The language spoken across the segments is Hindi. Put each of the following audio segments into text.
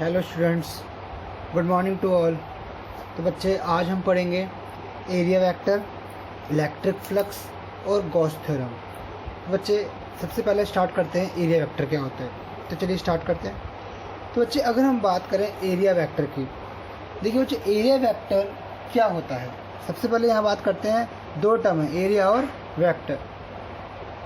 Hello students, good morning to all. तो बच्चे आज हम पढ़ेंगे एरिया वेक्टर, इलेक्ट्रिक फ्लक्स और गॉस थ्योरम। तो बच्चे सबसे पहले स्टार्ट करते हैं एरिया वेक्टर क्या होता है। तो चलिए स्टार्ट करते हैं। तो बच्चे अगर हम बात करें एरिया वेक्टर की, देखिए बच्चे एरिया वेक्टर क्या होता है। सबसे पहले यहाँ बात करते हैं, दो टर्म है एरिया और वेक्टर।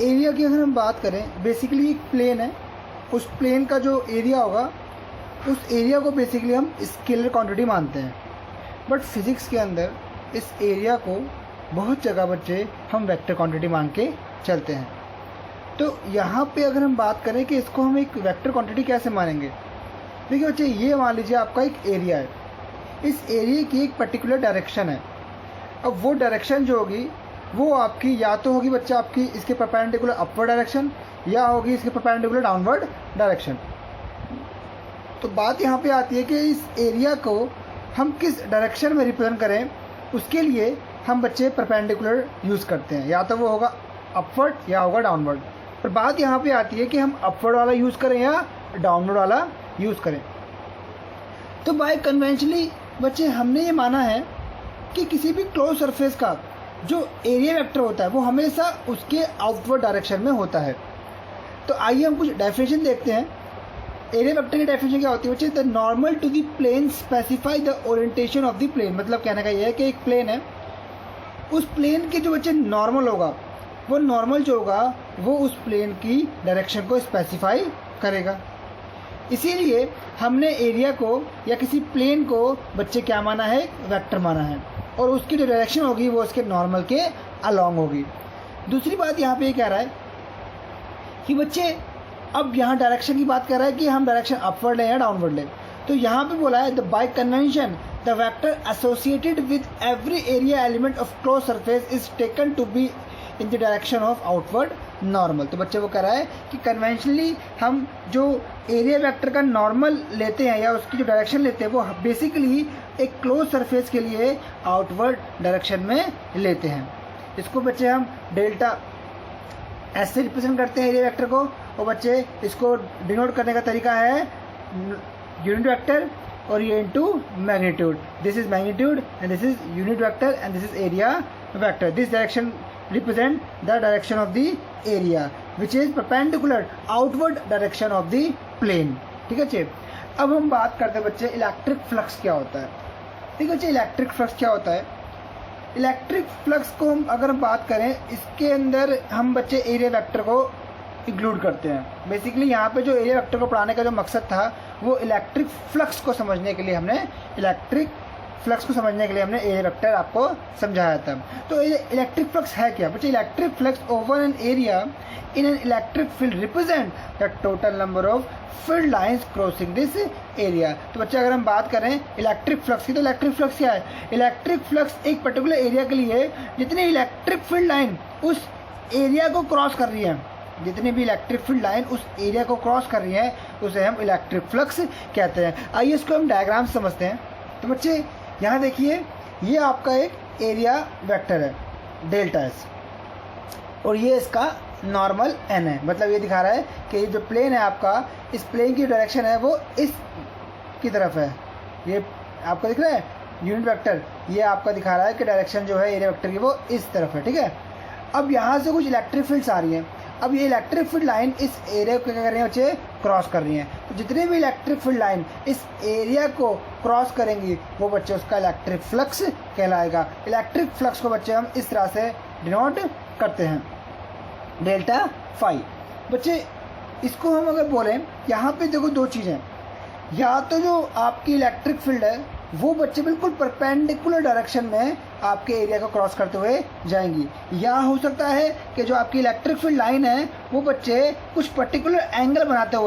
एरिया की अगर हम बात करें, बेसिकली एक प्लेन है, उस प्लेन का जो एरिया होगा उस एरिया को बेसिकली हम स्केलर क्वांटिटी मानते हैं। बट फिज़िक्स के अंदर इस एरिया को बहुत जगह बच्चे हम वेक्टर क्वांटिटी मान के चलते हैं। तो यहाँ पे अगर हम बात करें कि इसको हम एक वेक्टर क्वांटिटी कैसे मानेंगे, देखिए बच्चे ये मान लीजिए आपका एक एरिया है, इस एरिया की एक पर्टिकुलर डायरेक्शन है। अब वो डायरेक्शन जो होगी वो आपकी या तो होगी बच्चा आपकी इसके परपेंडिकुलर अपवर्ड डायरेक्शन या होगी इसके परपेंडिकुलर डाउनवर्ड डायरेक्शन। तो बात यहाँ पे आती है कि इस एरिया को हम किस डायरेक्शन में रिप्रेजेंट करें, उसके लिए हम बच्चे परपेंडिकुलर यूज़ करते हैं, या तो वो होगा अपवर्ड या होगा डाउनवर्ड। पर बात यहाँ पे आती है कि हम अपवर्ड वाला यूज़ करें या डाउनवर्ड वाला यूज़ करें। तो बाय कन्वेंशनली बच्चे हमने ये माना है कि किसी भी क्लोज सरफेस का जो एरिया वेक्टर होता है वो हमेशा उसके आउटवर्ड डायरेक्शन में होता है। तो आइए हम कुछ डेफिनेशन देखते हैं। एरिया वेक्टर की डेफिनेशन क्या होती है बच्चे, the normal to the plane specify the orientation of the plane. मतलब कहने का ये है कि एक प्लेन है, उस प्लेन के जो बच्चे नॉर्मल होगा, वो नॉर्मल जो होगा वो उस प्लेन की डायरेक्शन को स्पेसिफाई करेगा। इसीलिए हमने एरिया को या किसी प्लेन को बच्चे क्या माना है, वेक्टर माना है, और उसकी जो डायरेक्शन होगी वो उसके नॉर्मल के अलॉन्ग होगी। दूसरी बात यहाँ पे ये कह रहा है कि बच्चे अब यहाँ डायरेक्शन की बात कर रहा है कि हम डायरेक्शन अपवर्ड लें या डाउनवर्ड लें। तो यहाँ पे बोला है the by convention the vector associated with every area element of close surface is taken to be in the direction of outward normal. तो बच्चे वो कह रहा है कि कन्वेंशनली हम जो एरिया वेक्टर का नॉर्मल लेते हैं या उसकी जो डायरेक्शन लेते हैं वो बेसिकली एक क्लोज सरफेस के लिए आउटवर्ड डायरेक्शन में लेते हैं। इसको बच्चे हम डेल्टा ऐसे रिप्रेजेंट करते हैं एरिया वेक्टर को, और बच्चे इसको डिनोट करने का तरीका है यूनिट वेक्टर और ये into magnitude. This is magnitude and this is unit vector and this is area vector. This direction represent the direction of the area which is perpendicular outward direction of the plane. ठीक है बच्चे, अब हम बात करते हैं बच्चे इलेक्ट्रिक फ्लक्स क्या होता है। ठीक है बच्चे, इलेक्ट्रिक फ्लक्स क्या होता है। इलेक्ट्रिक फ्लक्स को हम अगर बात करें, इसके अंदर हम बच्चे एरिया वेक्टर को इंक्लूड करते हैं। बेसिकली यहाँ पे जो एरिया वेक्टर को पढ़ाने का जो मकसद था वो इलेक्ट्रिक फ्लक्स को समझने के लिए हमने एरिया वेक्टर आपको समझाया था। तो इलेक्ट्रिक फ्लक्स है क्या बच्चे, electric flux over an area in an electric field represent the total number of field lines crossing this area. तो बच्चे अगर हम बात करें इलेक्ट्रिक फ्लक्स की, तो इलेक्ट्रिक फ्लक्स क्या है, इलेक्ट्रिक फ्लक्स एक पर्टिकुलर एरिया के लिए जितनी इलेक्ट्रिक फील्ड लाइन उस एरिया को क्रॉस कर रही है, जितनी भी इलेक्ट्रिक फील्ड लाइन उस एरिया को क्रॉस कर रही है उसे हम इलेक्ट्रिक फ्लक्स कहते हैं। आइए इसको हम डायग्राम समझते हैं। तो बच्चे यहाँ देखिए, ये आपका एक एरिया वेक्टर है डेल्टा एस, और ये इसका नॉर्मल एन है। मतलब ये दिखा रहा है कि ये जो प्लेन है आपका, इस प्लेन की डायरेक्शन है वो इस की तरफ है। ये आपको दिख रहा है यूनिट वेक्टर, ये आपका दिखा रहा है कि डायरेक्शन जो है एरिया वेक्टर की वो इस तरफ है। ठीक है, अब यहाँ से कुछ इलेक्ट्रिक फील्ड्स आ रही हैं। अब ये इलेक्ट्रिक फील्ड लाइन इस एरिया को क्या कर रही है बच्चे, क्रॉस कर रही हैं। तो जितनी भी इलेक्ट्रिक फील्ड लाइन इस एरिया को क्रॉस करेंगी वो बच्चे उसका इलेक्ट्रिक फ्लक्स कहलाएगा। इलेक्ट्रिक फ्लक्स को बच्चे हम इस तरह से डिनोट करते हैं डेल्टा फाई। बच्चे इसको हम अगर बोलें, यहाँ पे देखो दो चीज़ें, या तो जो आपकी इलेक्ट्रिक फील्ड है वो बच्चे बिल्कुल परपेंडिकुलर डायरेक्शन में आपके एरिया को क्रॉस करते हुए जाएंगी, या हो सकता है कि जो आपकी इलेक्ट्रिक फील्ड लाइन है वो बच्चे कुछ पर्टिकुलर एंगल बनाते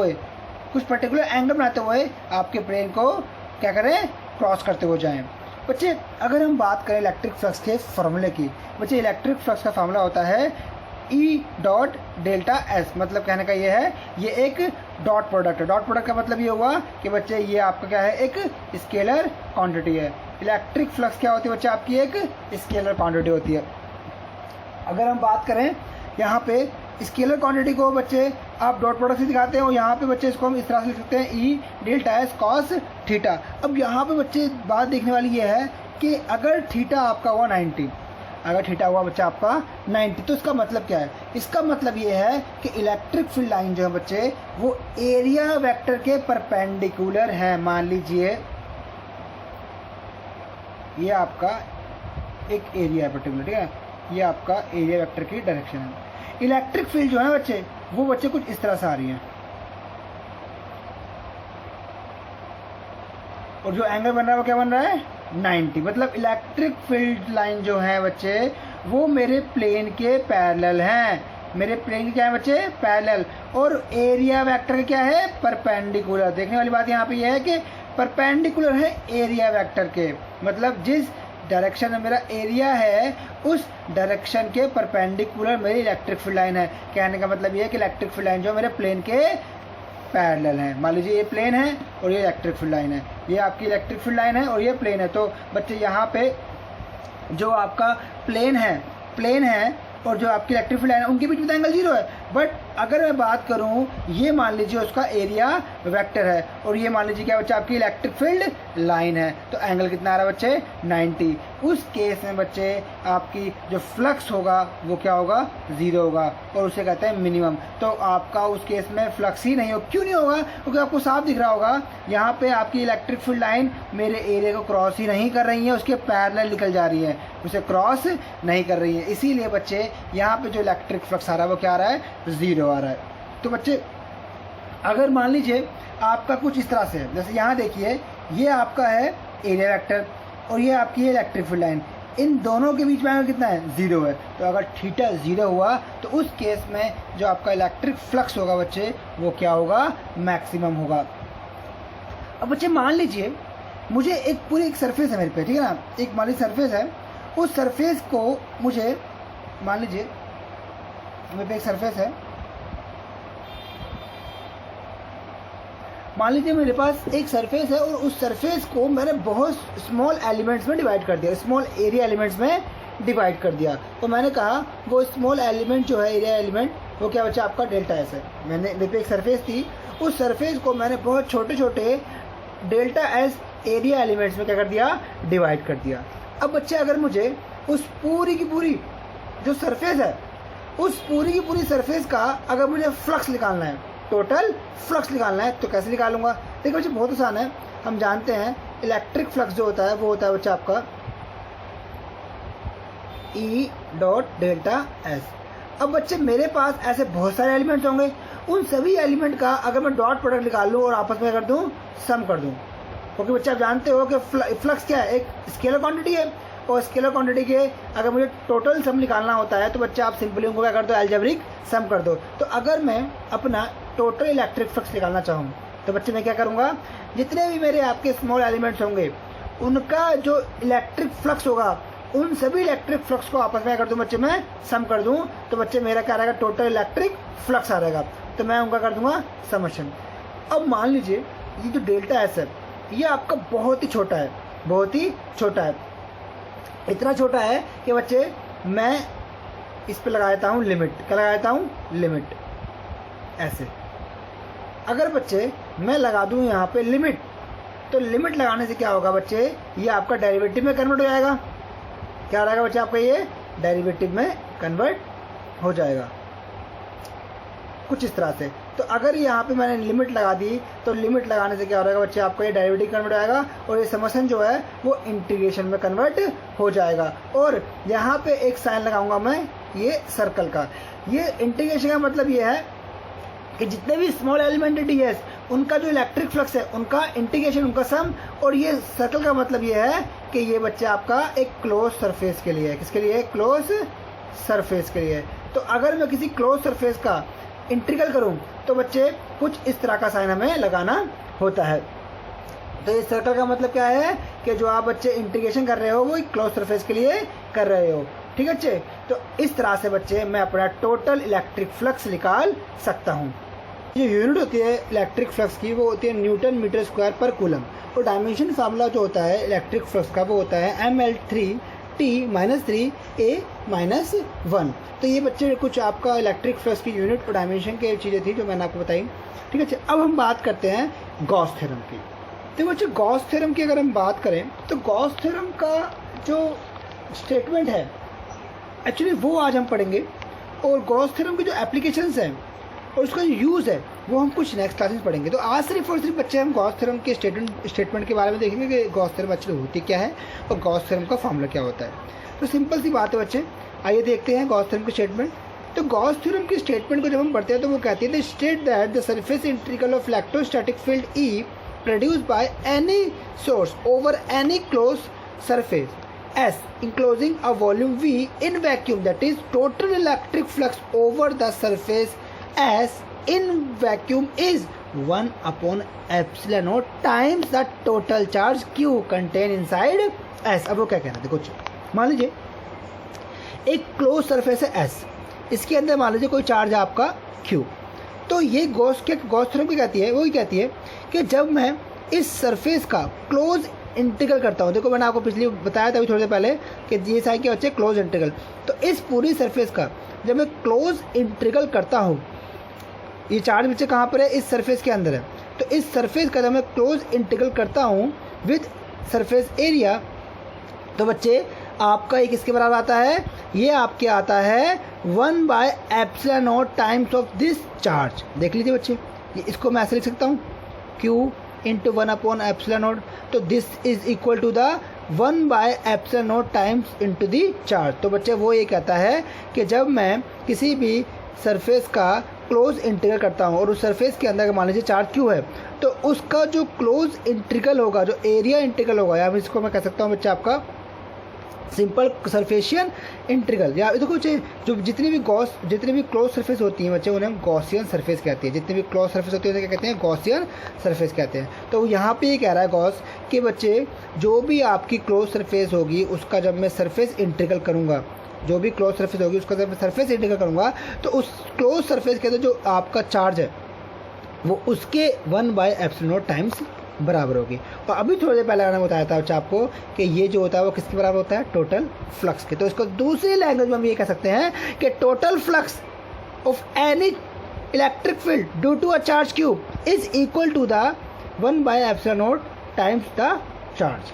हुए आपके प्लेन को क्या करें, क्रॉस करते हुए जाएं। बच्चे अगर हम बात करें इलेक्ट्रिक फ्लक्स के फॉर्मूले की, बच्चे इलेक्ट्रिक फ्लक्स का फार्मूला होता है ई डॉट डेल्टा एस। मतलब कहने का ये है, ये एक डॉट प्रोडक्ट है। डॉट प्रोडक्ट का मतलब ये हुआ कि बच्चे ये आपका क्या है, एक स्केलर क्वांटिटी है। इलेक्ट्रिक फ्लक्स क्या होती है बच्चे, आपकी एक स्केलर क्वांटिटी होती है। अगर हम बात करें यहाँ पे स्केलर क्वांटिटी को बच्चे आप डॉट प्रोडक्ट से दिखाते हैं और यहाँ पे बच्चे इसको हम इस तरह से लिख सकते हैं ई डेल्टा एस कॉस थीटा। अब यहाँ पे बच्चे बात देखने वाली ये है कि अगर थीटा आपका हुआ 90, अगर थीटा हुआ बच्चा आपका 90, तो इसका मतलब क्या है? इसका मतलब ये है कि इलेक्ट्रिक फील्ड लाइन जो है बच्चे वो एरिया वेक्टर के परपेंडिकुलर है। मान लीजिए ये आपका एक एरिया है पर्टिकुलर, ठीक है, ये आपका एरिया वेक्टर की डायरेक्शन है। इलेक्ट्रिक फील्ड जो है बच्चे वो बच्चे कुछ इस तरह से आ रही है और जो एंगल बन रहा है वो क्या बन रहा है? 90। मतलब इलेक्ट्रिक फील्ड लाइन जो है बच्चे वो मेरे प्लेन के पैरेलल हैं, मेरे प्लेन के क्या है बच्चे? पैरेलल। और एरिया वेक्टर क्या है? परपेंडिकुलर। देखने वाली बात यहाँ पे ये है कि परपेंडिकुलर है एरिया वेक्टर के, मतलब जिस डायरेक्शन में मेरा एरिया है उस डायरेक्शन के परपेंडिकुलर मेरी इलेक्ट्रिक फील्ड लाइन है। कहने का मतलब ये है कि इलेक्ट्रिक फील्ड लाइन जो मेरे प्लेन के पैरेलल है। मान लीजिए ये प्लेन है और ये इलेक्ट्रिक फील्ड लाइन है, ये आपकी इलेक्ट्रिक फील्ड लाइन है और ये प्लेन है। तो बच्चे यहाँ पे जो आपका प्लेन है और जो आपकी इलेक्ट्रिक फील्ड लाइन है उनके बीच में एंगल 0 है। बट अगर मैं बात करूं, ये मान लीजिए उसका एरिया वेक्टर है और ये मान लीजिए क्या बच्चा आपकी इलेक्ट्रिक फील्ड लाइन है, तो एंगल कितना आ रहा है बच्चे? 90। उस केस में बच्चे आपकी जो फ्लक्स होगा वो क्या होगा? 0 होगा और उसे कहते हैं मिनिमम। तो आपका उस केस में फ्लक्स ही नहीं हो। क्यों नहीं होगा? क्योंकि आपको साफ दिख रहा होगा यहाँ पे आपकी इलेक्ट्रिक फील्ड लाइन मेरे एरिया को क्रॉस ही नहीं कर रही है, उसके पैरेलल निकल जा रही है, उसे क्रॉस नहीं कर रही है। इसीलिए बच्चे यहाँ पे जो इलेक्ट्रिक फ्लक्स आ रहा है वो क्या आ रहा है? 0 आ रहा है। तो बच्चे अगर मान लीजिए आपका कुछ इस तरह से है, जैसे यहाँ देखिए ये आपका है एरिया वेक्टर और ये आपकी है इलेक्ट्रिक फील्ड लाइन, इन दोनों के बीच में एंगल कितना है? 0 है। तो अगर थीटा 0 हुआ तो उस केस में जो आपका इलेक्ट्रिक फ्लक्स होगा बच्चे वो क्या होगा? मैक्सिमम होगा। अब बच्चे मान लीजिए मुझे एक सरफेस है मेरे पे, ठीक है ना, एक मान लीजिए सरफेस है, उस सरफेस को मुझे मान लीजिए मेरे पे एक सरफेस है, मान लीजिए मेरे पास एक सरफेस है और उस सरफेस को मैंने बहुत स्मॉल एलिमेंट्स में डिवाइड कर दिया, स्मॉल एरिया एलिमेंट्स में डिवाइड कर दिया। तो मैंने कहा वो स्मॉल एलिमेंट जो है एरिया एलिमेंट वो क्या बच्चा आपका डेल्टा एस है। मैंने मेरे पे एक सरफेस थी, उस सरफेस को मैंने बहुत छोटे छोटे डेल्टा एस एरिया एलिमेंट्स में क्या कर दिया? डिवाइड कर दिया। अब बच्चे अगर मुझे उस पूरी की पूरी जो सरफेस है उस पूरी की पूरी सरफेस का अगर मुझे फ्लक्स निकालना है, टोटल फ्लक्स निकालना है, तो कैसे निकालूंगा? देखिए बच्चे बहुत आसान है, हम जानते हैं इलेक्ट्रिक फ्लक्स जो होता है वो होता है बच्चा आपका ई डॉट डेल्टा एस। अब बच्चे मेरे पास ऐसे बहुत सारे एलिमेंट्स होंगे, उन सभी एलिमेंट का अगर मैं डॉट प्रोडक्ट निकाल लूँ और आपस में कर दूँ, सम कर दूँ, क्योंकि बच्चे आप जानते हो कि फ्लक्स क्या है? एक स्केलर क्वांटिटी है और स्केलर क्वांटिटी के अगर मुझे टोटल सम निकालना होता है तो बच्चे आप सिंपली उनको क्या कर दो? अलजेब्रिक सम कर दो। तो अगर मैं अपना टोटल इलेक्ट्रिक फ्लक्स निकालना चाहूँ तो बच्चे मैं क्या करूँगा? जितने भी मेरे आपके स्मॉल एलिमेंट्स होंगे उनका जो इलेक्ट्रिक फ्लक्स होगा उन सभी इलेक्ट्रिक फ्लक्स को आपस में कर दूँ बच्चे मैं सम कर दूँ, तो बच्चे मेरा क्या रहेगा? टोटल इलेक्ट्रिक फ्लक्स आ रहेगा। तो मैं उनका कर दूंगा समशन। अब मान लीजिए ये जो डेल्टा एस है ये आपका बहुत ही छोटा है, बहुत ही छोटा है, इतना छोटा है कि बच्चे मैं इस पे लगा देता हूँ लिमिट। क्या लगा देता हूँ? लिमिट। ऐसे अगर बच्चे मैं लगा दूँ यहाँ पे लिमिट, तो लिमिट लगाने से क्या होगा बच्चे? ये आपका डेरिवेटिव में कन्वर्ट हो जाएगा। क्या हो जाएगा बच्चे? आपका ये डेरिवेटिव में कन्वर्ट हो जाएगा कुछ इस तरह से। तो अगर यहाँ पे मैंने लिमिट लगा दी तो लिमिट लगाने से क्या हो जाएगा बच्चे? आपका ये डेरिवेटिव कन्वर्ट हो जाएगा और ये समसन जो है वो इंटीग्रेशन में कन्वर्ट हो जाएगा। और यहाँ पे एक साइन लगाऊंगा मैं ये सर्कल का। ये इंटीग्रेशन का मतलब ये है कि जितने भी स्मॉल एलिमेंट ds उनका जो इलेक्ट्रिक फ्लक्स है उनका इंटीग्रेशन, उनका सम। और ये सर्कल का मतलब ये है कि ये बच्चे आपका एक क्लोज सरफेस के लिए है। किसके लिए? क्लोज सरफेस के लिए। तो अगर मैं किसी क्लोज सरफेस का इंटीग्रल करूं तो बच्चे कुछ इस तरह का साइन हमें लगाना होता है। तो इस सर्कल का मतलब क्या है कि जो आप बच्चे इंटीग्रेशन कर रहे हो वो एक क्लोज सरफेस के लिए कर रहे हो। ठीक है बच्चे? तो इस तरह से बच्चे मैं अपना टोटल इलेक्ट्रिक फ्लक्स निकाल सकता हूँ। जो यूनिट होती है इलेक्ट्रिक फ्लक्स की वो होती है न्यूटन मीटर स्क्वायर पर कूलम। और डायमेंशन फार्मूला जो होता है इलेक्ट्रिक फ्लक्स का वो होता है ml3 t-3 a-1। तो ये बच्चे कुछ आपका इलेक्ट्रिक फ्लक्स की यूनिट और डायमेंशन की चीज़ें थी जो मैंने आपको बताई। ठीक है, अब हम बात करते हैं गॉस थ्योरम की। तो बच्चे गॉस थ्योरम की अगर हम बात करें तो गॉस थ्योरम का जो स्टेटमेंट है एक्चुअली वो आज हम पढ़ेंगे, और गॉस थ्योरम की जो एप्लीकेशंस हैं और उसका जो यूज़ है वो हम कुछ नेक्स्ट क्लासेस पढ़ेंगे। तो आज सिर्फ और सिर्फ बच्चे हम गॉस थ्योरम के स्टेटमेंट के बारे में देखेंगे कि गॉस थ्योरम एक्चुअली होती क्या है और गॉस थ्योरम का फॉर्मूला क्या होता है। तो सिंपल सी बात है बच्चे, आइए देखते हैं गॉस थ्योरम की स्टेटमेंट। तो गॉस थ्योरम की स्टेटमेंट को जब हम पढ़ते हैं तो वो कहती है the state that the surface integral of electrostatic field E produced by any source over any closed surface S enclosing a volume V in vacuum, that is total electric flux over the surface S in vacuum is 1 upon epsilon naught times the total charge Q contained inside S। अब वो क्या कह रहा है देखो, मान लीजिए एक क्लोज सरफेस है S, इसके अंदर मान लीजिए कोई चार्ज है आपका Q। तो ये गॉस थ्योरम क्या कहती है, वो ही कहती है कि जब मैं इस सरफेस का क्लोज इंटीग्रल करता हूँ, देखो मैंने आपको पिछले बताया था अभी थोड़ी देर पहले कि ये साइन के बच्चे क्लोज इंटीग्रल, तो इस पूरी सरफेस का जब मैं क्लोज इंटीग्रल करता हूँ, ये चार्ज बच्चे कहाँ पर है, इस सरफेस के अंदर है, तो इस सरफेस का जब मैं क्लोज इंटीग्रल करता हूँ विद सरफेस एरिया, तो बच्चे आपका ये किसके बराबर आता है, ये आपके आता है 1 by epsilon naught times of this charge. देख लीजिए बच्चे, इसको मैं ऐसे लिख सकता हूँ Q into 1 upon epsilon naught, तो this is equal to the 1 by epsilon naught times into the charge. तो बच्चे वो ये कहता है कि जब मैं किसी भी सरफेस का क्लोज इंटीग्रल करता हूँ और उस सरफेस के अंदर मान लीजिए चार्ज Q है, तो उसका जो क्लोज इंटीग्रल होगा, जो एरिया इंटीग्रल होगा, या इसको मैं कह सकता हूँ बच्चे आपका सिंपल सरफेशियन इंटीग्रल, या देखो जो जितनी भी क्लोज सरफेस होती हैं बच्चे उन्हें हम गॉसियन सरफेस कहते हैं। जितनी भी क्लोज सरफेस होती है उन्हें क्या कहते हैं, गॉसियन सरफेस कहते हैं। तो यहाँ पे ये कह रहा है गॉस कि बच्चे जो भी आपकी क्लोज सरफेस होगी उसका जब मैं सरफेस इंटीग्रल करूँगा, जो भी क्लोज सरफेस होगी उसका जब मैं सरफेस इंटीग्रल करूँगा, तो उस क्लोज सरफेस के अंदर जो आपका चार्ज है वो उसके 1 बाय एप्सिलॉन नॉट टाइम्स बराबर होगी। और अभी थोड़ी देर पहले मैंने बताया था आपको कि ये जो होता है वो किसके बराबर होता है, टोटल फ्लक्स के। तो इसको दूसरी लैंग्वेज में हम ये कह सकते हैं कि total flux of any electric field due to a charge Q is equal to the 1 by epsilon naught times the charge.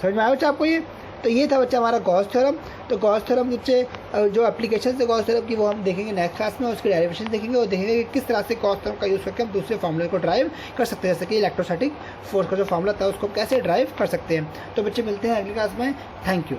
समझ में आया बच्चा आपको ये? तो ये था बच्चा हमारा गॉस थ्योरम। तो गॉस थ्योरम बच्चे जो एप्लीकेशन है गॉस थ्योरम की वो हम देखेंगे नेक्स्ट क्लास में, उसके डेरिवेशन देखेंगे और देखेंगे कि किस तरह से गॉस थ्योरम का यूज़ करके हम दूसरे फार्मूले को ड्राइव कर सकते हैं, जैसे कि इलेक्ट्रोस्टैटिक फोर्स का जो फार्मूला था उसको कैसे ड्राइव कर सकते हैं। तो बच्चे मिलते हैं अगली क्लास में। Thank you.